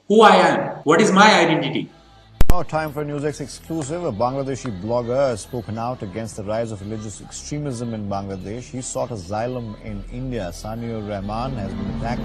who I am, what is my identity. Now time for a NewsX exclusive. A Bangladeshi blogger has spoken out against the rise of religious extremism in Bangladesh. He sought asylum in India. Sanur Rahman has been attacked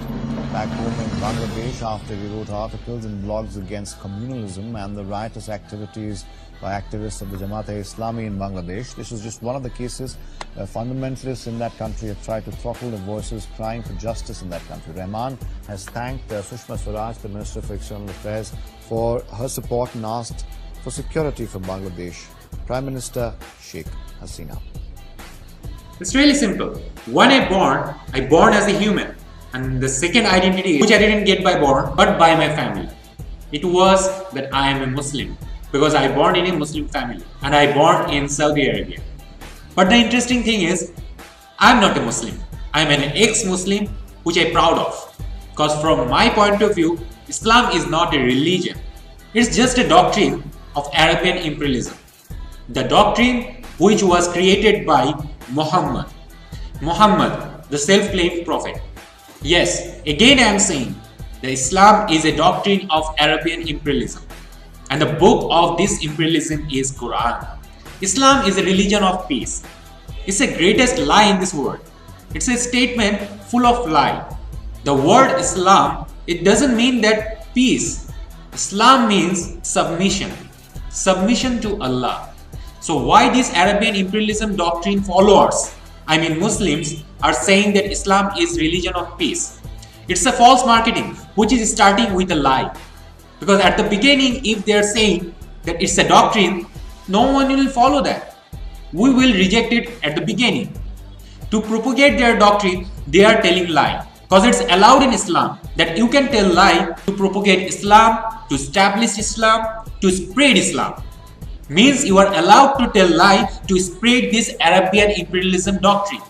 back home in Bangladesh after he wrote articles and blogs against communalism and the riotous activities by activists of the Jamaat-e-Islami in Bangladesh. This is just one of the cases where fundamentalists in that country have tried to throttle the voices crying for justice in that country. Rahman has thanked Sushma Swaraj, the Minister for External Affairs, for her support and asked for security for Bangladesh Prime Minister Sheikh Hasina. It's really simple. When I born as a human. And the second identity, which I didn't get by born, but by my family. It was that I am a Muslim. Because I born in a Muslim family. And I born in Saudi Arabia. But the interesting thing is, I'm not a Muslim. I'm an ex-Muslim, which I'm proud of. Because from my point of view, Islam is not a religion. It's just a doctrine of Arabian imperialism. The doctrine which was created by Muhammad. Muhammad, the self-claimed prophet. Yes, again I am saying, that Islam is a doctrine of Arabian imperialism. And the book of this imperialism is Quran. Islam is a religion of peace. It's the greatest lie in this world. It's a statement full of lie. The word Islam, it doesn't mean that peace. Islam means submission. Submission to Allah. So why this Arabian imperialism doctrine followers, I mean Muslims, are saying that Islam is religion of peace? It's a false marketing which is starting with a lie. Because at the beginning, if they are saying that it's a doctrine, no one will follow that. We will reject it at the beginning. To propagate their doctrine, they are telling lie. Because it's allowed in Islam that you can tell lie to propagate Islam, to establish Islam, to spread Islam. Means you are allowed to tell lie to spread this Arabian imperialism doctrine.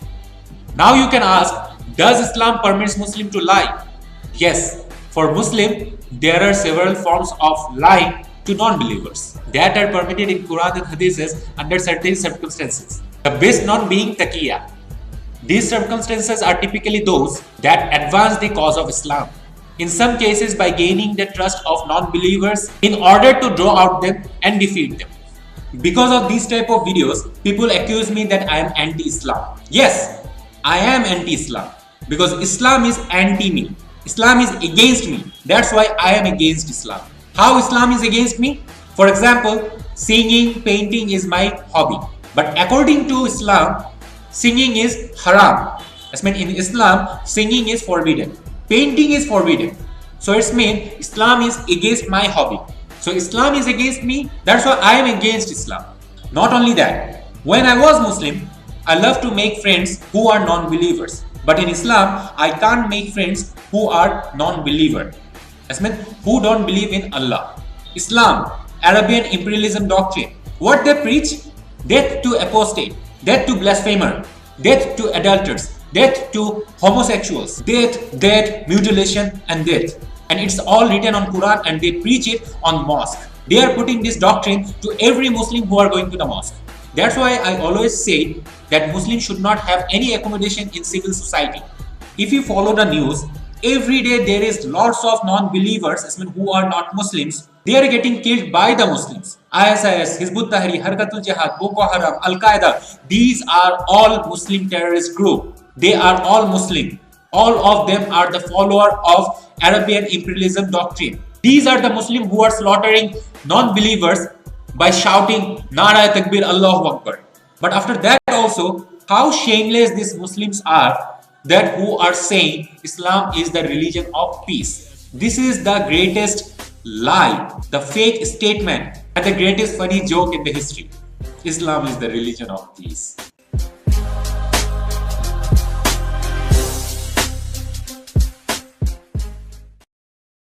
Now you can ask, does Islam permits Muslim to lie? Yes. For Muslim, there are several forms of lying to non-believers that are permitted in Quran and Hadiths under certain circumstances. The best non being taqiyya. These circumstances are typically those that advance the cause of Islam. In some cases by gaining the trust of non-believers in order to draw out them and defeat them. Because of these type of videos, people accuse me that I am anti-Islam. Yes, I am anti-Islam because Islam is anti-me. Islam is against me. That's why I am against Islam. How Islam is against me? For example, singing, painting is my hobby. But according to Islam, singing is haram. That means in Islam, singing is forbidden. Painting is forbidden. So it means Islam is against my hobby. So Islam is against me. That's why I am against Islam. Not only that, when I was Muslim, I love to make friends who are non-believers. But in Islam, I can't make friends who are non-believer. That means who don't believe in Allah. Islam, Arabian imperialism doctrine. What they preach? Death to apostate, death to blasphemer, death to adulterers, death to homosexuals, death, mutilation and death. And it's all written on Quran and they preach it on mosque. They are putting this doctrine to every Muslim who are going to the mosque. That's why I always say that Muslims should not have any accommodation in civil society. If you follow the news, every day there is lots of non-believers who are not Muslims. They are getting killed by the Muslims. ISIS, Hizbut Tahrir, Harkatul Jihad, Boko Haram, Al-Qaeda. These are all Muslim terrorist group. They are all Muslim. All of them are the follower of Arabian imperialism doctrine. These are the Muslims who are slaughtering non-believers by shouting Nara Takbir Allahu Akbar. But after that also, how shameless these Muslims are that who are saying Islam is the religion of peace. This is the greatest lie, the fake statement and the greatest funny joke in the history. Islam is the religion of peace.